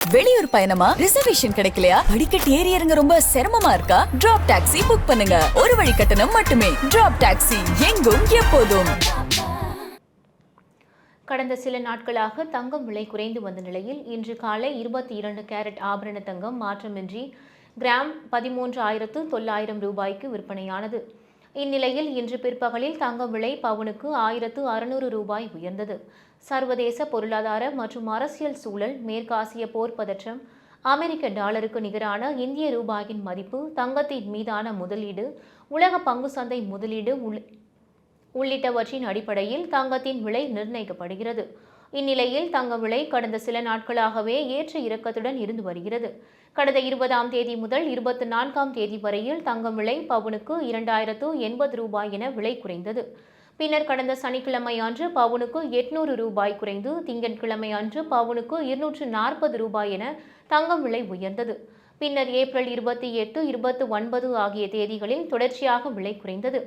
வெளியூர் பயணமா? ரிசர்வேஷன் கிடைக்கலையா? படிக்கட்டு ஏறி இறங்க ரொம்ப சிரமமா இருக்கா? டிராப் டாக்ஸி புக் பண்ணுங்க. ஒரு வழி கட்டணம் மட்டுமே. டிராப் டாக்ஸி, எங்கும் எப்போதும். கடந்த சில நாட்களாக தங்கம் விலை குறைந்து வந்த நிலையில் இன்று காலை 22 கேரட் ஆபரண தங்கம் மாற்றமின்றி கிராம் 13,900 ரூபாய்க்கு விற்பனையானது. இந்நிலையில் இன்று பிற்பகலில் தங்கம் விலை பவுனுக்கு 1,600 ரூபாய் உயர்ந்தது. சர்வதேச பொருளாதார மற்றும் அரசியல் சூழல், மேற்காசிய போர் பதற்றம், அமெரிக்க டாலருக்கு நிகரான இந்திய ரூபாயின் மதிப்பு, தங்கத்தின் மீதான முதலீடு, உலக பங்கு சந்தை முதலீடு உள்ளிட்டவற்றின் அடிப்படையில் தங்கத்தின் விலை நிர்ணயிக்கப்படுகிறது. இந்நிலையில் தங்க விலை கடந்த சில நாட்களாகவே ஏற்ற இறக்கத்துடன் இருந்து வருகிறது. கடந்த 20ஆம் தேதி முதல் 24ஆம் தேதி வரையில் தங்கம் விலை பவுனுக்கு 2,080 ரூபாய் என விலை குறைந்தது. பின்னர் கடந்த சனிக்கிழமை அன்று பவுனுக்கு 800 ரூபாய் குறைந்து திங்கட்கிழமை அன்று பவுனுக்கு 240 ரூபாய் என தங்கம் விலை உயர்ந்தது. பின்னர் ஏப்ரல் 28, 29 ஆகிய தேதிகளில் தொடர்ச்சியாக விலை குறைந்தது.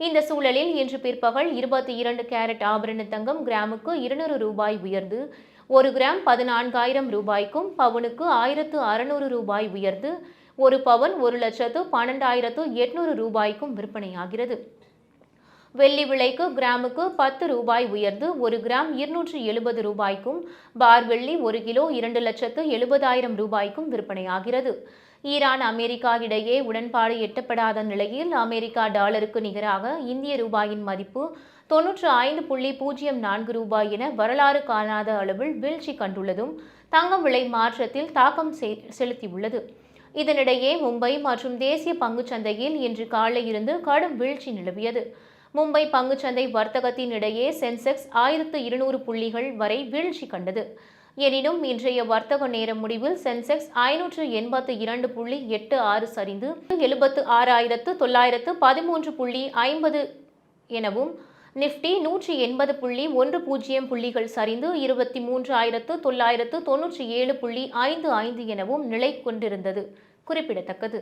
இந்த சூழலில் இன்று பிற்பகல் 22 கேரட் ஆபரண தங்கம் கிராமுக்கு 200 ரூபாய் உயர்ந்து 1 கிராம் 14,000 ரூபாய்க்கும், பவுனுக்கு 1,600 ரூபாய் உயர்ந்து 1 பவுன் 1,12,800 ரூபாய்க்கும் விற்பனையாகிறது. வெள்ளி விலைக்கு கிராமுக்கு 10 ரூபாய் உயர்ந்து 1 கிராம் 270 ரூபாய்க்கும், பார் வெள்ளி 1 கிலோ 2,70,000 ரூபாய்க்கும் விற்பனையாகிறது. ஈரான், அமெரிக்கா இடையே உடன்பாடு எட்டப்படாத நிலையில் அமெரிக்கா டாலருக்கு நிகராக இந்திய ரூபாயின் மதிப்பு 95.04 ரூபாய் என வரலாறு காணாத அளவில் வீழ்ச்சி கண்டுள்ளதும் தங்கம் விலை மாற்றத்தில் தாக்கம் செலுத்தியுள்ளது. இதனிடையே மும்பை மற்றும் தேசிய பங்குச்சந்தையில் இன்று காலை இருந்து கடும் வீழ்ச்சி நிலவியது. மும்பை பங்குச்சந்தை வர்த்தகத்தின் இடையே சென்செக்ஸ் 1,200 புள்ளிகள் வரை வீழ்ச்சி கண்டது. எனினும் இன்றைய வர்த்தக நேர முடிவில் சென்செக்ஸ் 582.86 சரிந்து 76,913.50 எனவும், நிப்டி 180.10 புள்ளிகள் சரிந்து 23,997.55 எனவும் நிலை கொண்டிருந்தது குறிப்பிடத்தக்கது.